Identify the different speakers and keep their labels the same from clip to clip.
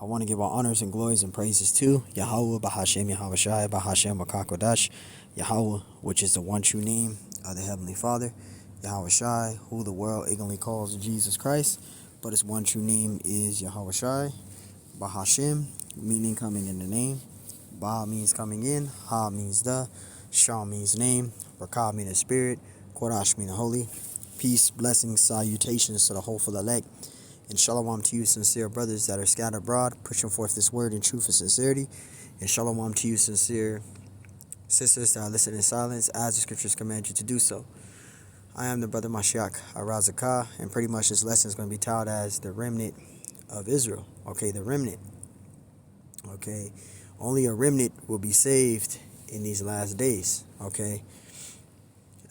Speaker 1: I want to give all honors and glories and praises to Yahweh, Bahashem, Yahweh Shai, Bahashem, Bakakodash, Yahweh, which is the one true name of the Heavenly Father, Yahweh Shai, who the world ignorantly calls Jesus Christ, but his one true name is Yahweh Shai, Bahashem, meaning coming in the name. Ba means coming in, Ha means the, Shah means name, Rakah means spirit, Kodash means holy. Peace, blessings, salutations to the hopeful elect, and shalom to you, sincere brothers that are scattered abroad, pushing forth this word in truth and sincerity. And shalom to you, sincere sisters that are listening in silence, as the scriptures command you to do so. I am the brother Mashiach Arazakah, and pretty much this lesson is going to be titled as the Remnant of Israel. Okay, the remnant. Okay, only a remnant will be saved in these last days. Okay,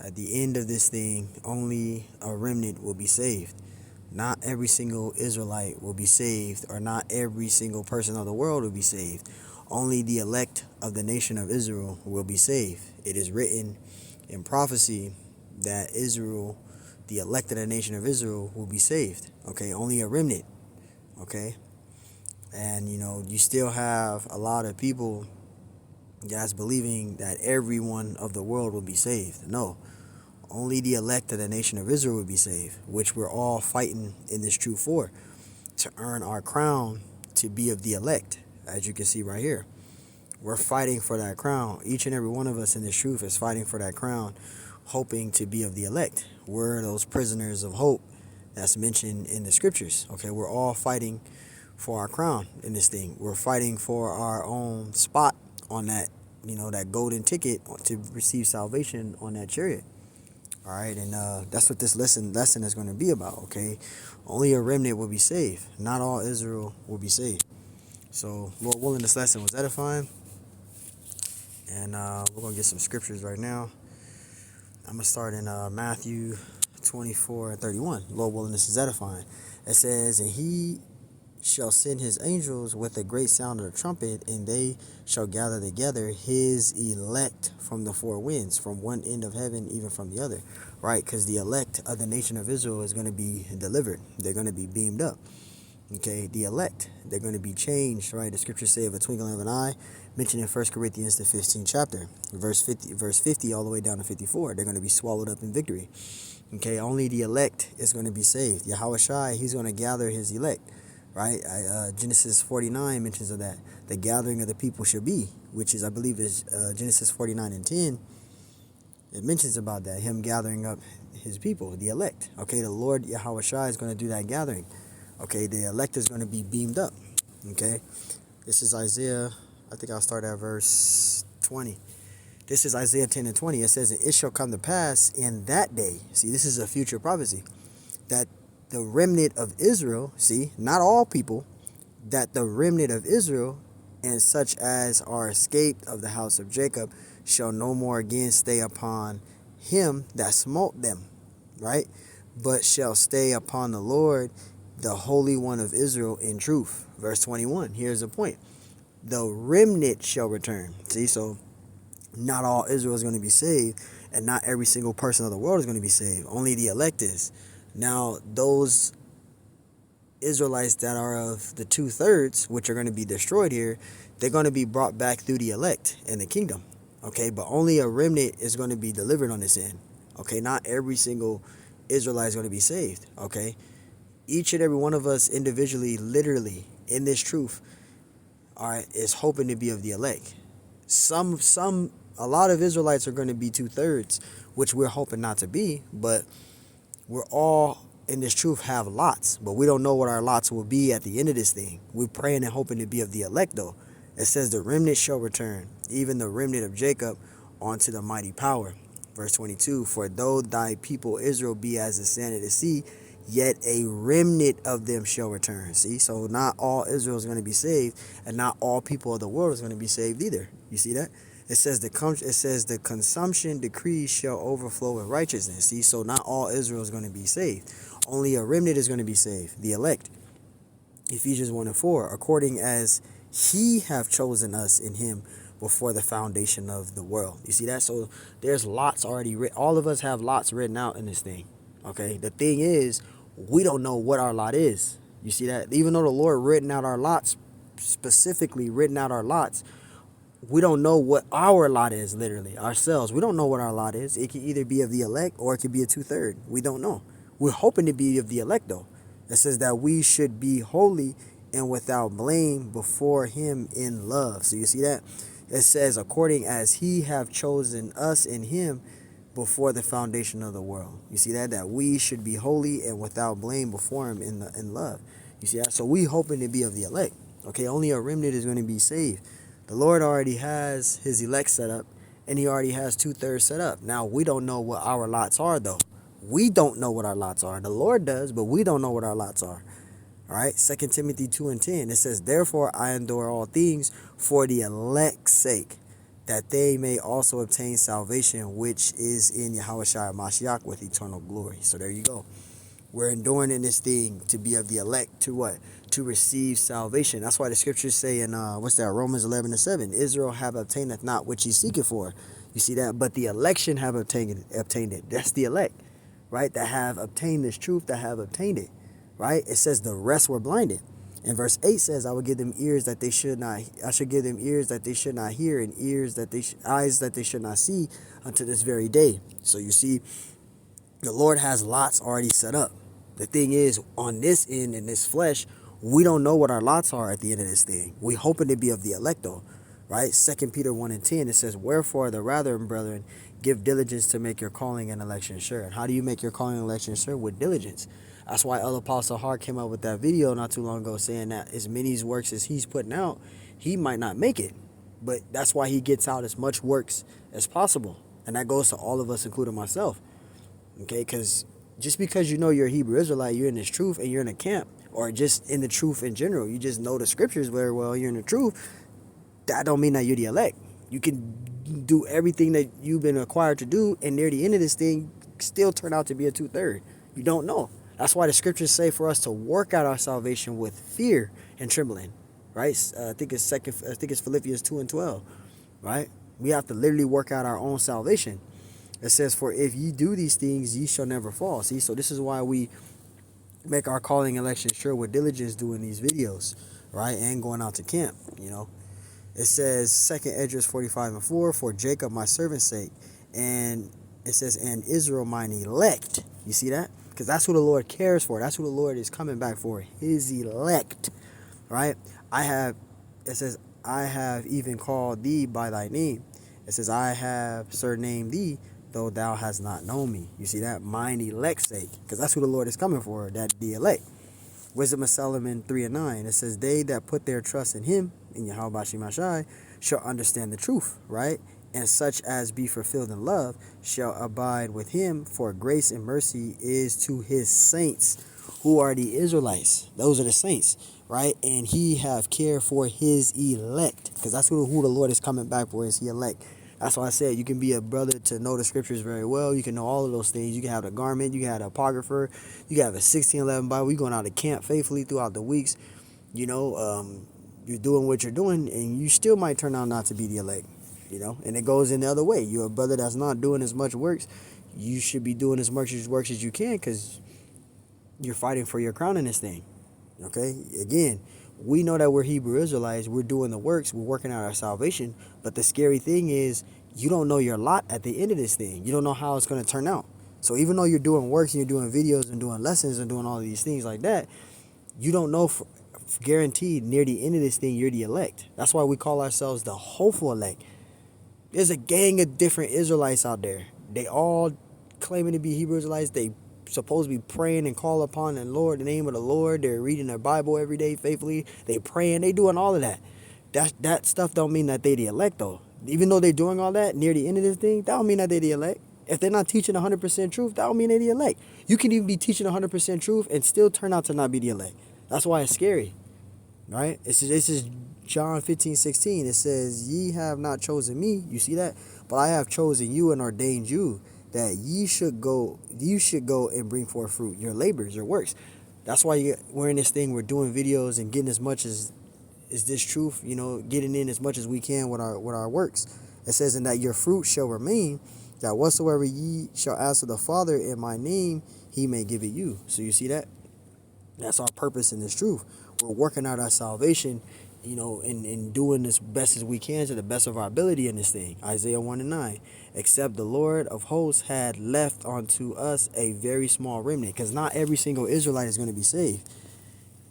Speaker 1: at the end of this thing, only a remnant will be saved. Not every single Israelite will be saved, or not every single person of the world will be saved. Only the elect of the nation of Israel will be saved. It is written in prophecy that Israel, the elect of the nation of Israel, will be saved. Okay, only a remnant. Okay, and you still have a lot of people that's believing that everyone of the world will be saved. No. Only the elect of the nation of Israel will be saved, which we're all fighting in this truth for, to earn our crown to be of the elect. As you can see right here, we're fighting for that crown. Each and every one of us in this truth is fighting for that crown, hoping to be of the elect. We're those prisoners of hope that's mentioned in the scriptures. Okay, we're all fighting for our crown in this thing. We're fighting for our own spot on that, that golden ticket to receive salvation on that chariot. All right, and that's what this lesson is going to be about. Okay, only a remnant will be saved. Not all Israel will be saved. So, Lord willing, this lesson was edifying, and we're going to get some scriptures right now. I'm going to start in Matthew 24:31. Lord willing, this is edifying. It says, "And he shall send his angels with a great sound of the trumpet, and they shall gather together his elect from the four winds, from one end of heaven, even from the other." Right? Because the elect of the nation of Israel is going to be delivered. They're going to be beamed up. Okay, the elect, they're going to be changed. Right? The scriptures say of a twinkling of an eye, mentioned in 1 Corinthians the 15th chapter, verse 50 all the way down to 54. They're going to be swallowed up in victory. Okay, only the elect is going to be saved. Yahweh Shai, he's going to gather his elect. Right, Genesis 49 mentions of that. The gathering of the people shall be, which is, I believe, is Genesis 49:10. It mentions about that, him gathering up his people, the elect. Okay, the Lord Yahweh Shai is going to do that gathering. Okay, the elect is going to be beamed up. Okay, this is Isaiah. I think I'll start at verse 20. This is Isaiah 10:20. It says, "And it shall come to pass in that day." See, this is a future prophecy, that the remnant of Israel, see, not all people, that the remnant of Israel, and such as are escaped of the house of Jacob, shall no more again stay upon him that smote them, right? But shall stay upon the Lord, the Holy One of Israel, in truth. Verse 21, here's the point. The remnant shall return. See, so not all Israel is going to be saved, and not every single person of the world is going to be saved. Only the elect is. Now, those Israelites that are of the 2/3, which are going to be destroyed here, they're going to be brought back through the elect in the kingdom. Okay, but only a remnant is going to be delivered on this end. Okay, not every single Israelite is going to be saved. Okay, each and every one of us individually, literally, in this truth, is hoping to be of the elect. A lot of Israelites are going to be 2/3, which we're hoping not to be, but we're all in this truth have lots, but we don't know what our lots will be at the end of this thing. We're praying and hoping to be of the elect, though. It says the remnant shall return, even the remnant of Jacob, onto the mighty power. Verse 22, "For though thy people Israel be as the sand of the sea, yet a remnant of them shall return." See, so not all Israel is going to be saved, and not all people of the world is going to be saved either. You see that? It says the consumption decree shall overflow with righteousness. See, so not all Israel is going to be saved. Only a remnant is going to be saved, the elect. Ephesians 1:4, "According as he have chosen us in him before the foundation of the world." You see that? So there's lots already written. All of us have lots written out in this thing. Okay, the thing is, we don't know what our lot is. You see that? Even though the Lord written out our lots, specifically written out our lots, we don't know what our lot is, literally, ourselves. We don't know what our lot is. It could either be of the elect or it could be a 2/3. We don't know. We're hoping to be of the elect, though. It says that we should be holy and without blame before him in love. So you see that? It says, according as he have chosen us in him before the foundation of the world. You see that? That we should be holy and without blame before him in love. You see that? So we hoping to be of the elect. Okay, only a remnant is going to be saved. The Lord already has his elect set up, and he already has 2/3 set up. Now, we don't know what our lots are, though. We don't know what our lots are. The Lord does, but we don't know what our lots are. All right, 2 Timothy 2:10, it says, therefore I endure all things for the elect's sake, that they may also obtain salvation, which is in Yahushua Mashiach with eternal glory. So there you go. We're enduring in this thing to be of the elect, to what? To receive salvation. That's why the scriptures say in, Romans 11:7, Israel have obtaineth not which he seeketh for. You see that? But the election have obtained it. That's the elect, right? That have obtained this truth, that have obtained it, right? It says the rest were blinded. And verse 8 says, I will give them ears that they should not, I should give them ears that they should not hear, and eyes that they should not see unto this very day. So you see, the Lord has lots already set up. The thing is, on this end, in this flesh, we don't know what our lots are at the end of this thing. We hoping to be of the elect, though, right? 2 Peter 1:10, it says, wherefore the rather, brethren, give diligence to make your calling and election sure. And how do you make your calling and election sure? With diligence. That's why Elder Apostle Hart came up with that video not too long ago saying that as many works as he's putting out, he might not make it. But that's why he gets out as much works as possible. And that goes to all of us, including myself. Okay, because just because you know you're a Hebrew Israelite, you're in this truth and you're in a camp, or just in the truth in general, you just know the scriptures very well, you're in the truth, that don't mean that you're the elect. You can do everything that you've been required to do, and near the end of this thing, still turn out to be a 2/3. You don't know. That's why the scriptures say for us to work out our salvation with fear and trembling, right? I think it's Philippians 2:12, right? We have to literally work out our own salvation. It says, for if ye do these things, ye shall never fall. See, so this is why we make our calling election sure with diligence doing these videos, right? And going out to camp, you know. It says, 2 Esdras 45:4, for Jacob my servant's sake. And it says, and Israel mine elect. You see that? Because that's who the Lord cares for. That's who the Lord is coming back for. His elect, right? It says, I have even called thee by thy name. It says, I have surnamed thee, though thou hast not known me. You see that? Mine elect's sake. Because that's who the Lord is coming for, that the elect. Wisdom of Solomon 3:9. It says, they that put their trust in him, in Yahweh Shai, shall understand the truth, right? And such as be fulfilled in love shall abide with him, for grace and mercy is to his saints, who are the Israelites. Those are the saints, right? And he have care for his elect, because that's who the Lord is coming back for, is he elect. That's why I said you can be a brother to know the scriptures very well. You can know all of those things. You can have the garment. You can have the apocrypher. You can have a 1611 Bible. You're going out to camp faithfully throughout the weeks. You know, you're doing what you're doing, and you still might turn out not to be the elect. You know, and it goes in the other way. You're a brother that's not doing as much works. You should be doing as much works as you can, because you're fighting for your crown in this thing. Okay? Again, we know that we're Hebrew Israelites. We're doing the works. We're working out our salvation. But the scary thing is, you don't know your lot at the end of this thing. You don't know how it's going to turn out. So even though you're doing works and you're doing videos and doing lessons and doing all of these things like that, you don't know for guaranteed near the end of this thing you're the elect. That's why we call ourselves the hopeful elect. There's a gang of different Israelites out there. They all claiming to be Hebrew Israelites. They supposed to be praying and call upon the Lord, the name of the Lord. They're reading their Bible every day faithfully. They praying. They doing all of that. That stuff don't mean that they the elect, though. Even though they're doing all that near the end of this thing, that don't mean that they the elect. If they're not teaching 100% truth, that don't mean they the elect. You can even be teaching 100% truth and still turn out to not be the elect. That's why it's scary, right? This is John 15:16. It says, ye have not chosen me. You see that? But I have chosen you and ordained you, that you should go and bring forth fruit, your labors, your works. That's why we're in this thing. We're doing videos and getting as much as this truth, you know, getting in as much as we can with our works. It says, and that your fruit shall remain, that whatsoever ye shall ask of the Father in my name, he may give it you. So you see that? That's our purpose in this truth. We're working out our salvation, and doing as best as we can to the best of our ability in this thing. Isaiah 1 and 9. Except the Lord of hosts had left unto us a very small remnant. Because not every single Israelite is going to be saved.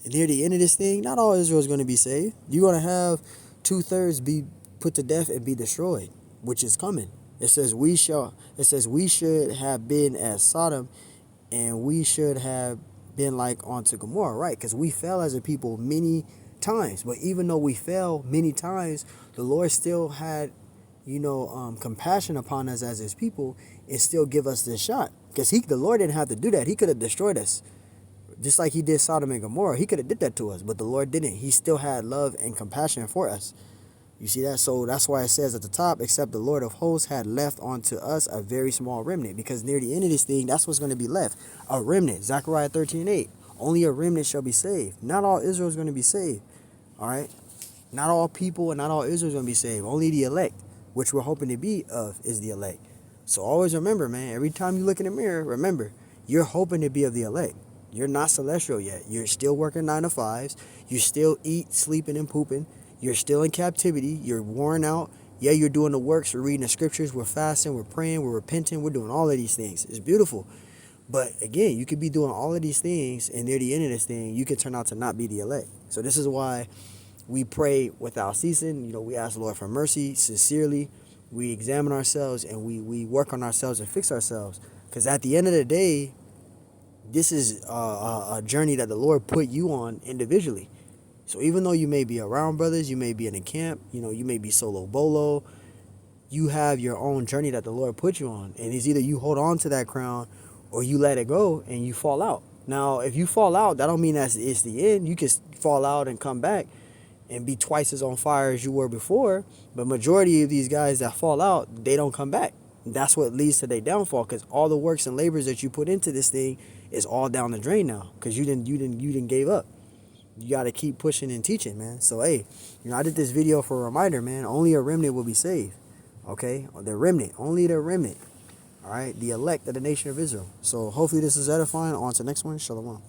Speaker 1: Near the end of this thing, not all Israel is going to be saved. You're going to have 2/3 be put to death and be destroyed, which is coming. It says we should have been as Sodom, and we should have been like unto Gomorrah, right? Because we fell as a people many times. But even though we fell many times, the Lord still had, compassion upon us as his people, and still give us this shot. Because the Lord didn't have to do that. He could have destroyed us. Just like he did Sodom and Gomorrah. He could have did that to us, but the Lord didn't. He still had love and compassion for us. You see that? So that's why it says at the top, except the Lord of hosts had left unto us a very small remnant. Because near the end of this thing, that's what's going to be left. A remnant. Zechariah 13:8. Only a remnant shall be saved. Not all Israel is going to be saved. All right? Not all people and not all Israel is going to be saved. Only the elect, which we're hoping to be of, is the elect. So always remember, man, every time you look in the mirror, remember, you're hoping to be of the elect. You're not celestial yet. You're still working 9 to 5s. You still eat, sleeping, and pooping. You're still in captivity. You're worn out. Yeah, you're doing the works. We're reading the scriptures. We're fasting. We're praying. We're repenting. We're doing all of these things. It's beautiful. But again, you could be doing all of these things, and near the end of this thing, you could turn out to not be the elect. So this is why we pray without ceasing. We ask the Lord for mercy sincerely. We examine ourselves, and we work on ourselves and fix ourselves. Because at the end of the day, this is a journey that the Lord put you on individually. So even though you may be around brothers, you may be in a camp, you may be solo bolo, you have your own journey that the Lord put you on. And it's either you hold on to that crown or you let it go and you fall out. Now, if you fall out, that don't mean that it's the end. You can fall out and come back and be twice as on fire as you were before. But majority of these guys that fall out, they don't come back. That's what leads to their downfall, because all the works and labors that you put into this thing is all down the drain now, because you didn't gave up. You got to keep pushing and teaching, man. So hey, I did this video for a reminder, man. Only a remnant will be saved. Okay, the remnant, only the remnant. All right, the elect of the nation of Israel. So hopefully this is edifying. On to the next one. Shalom.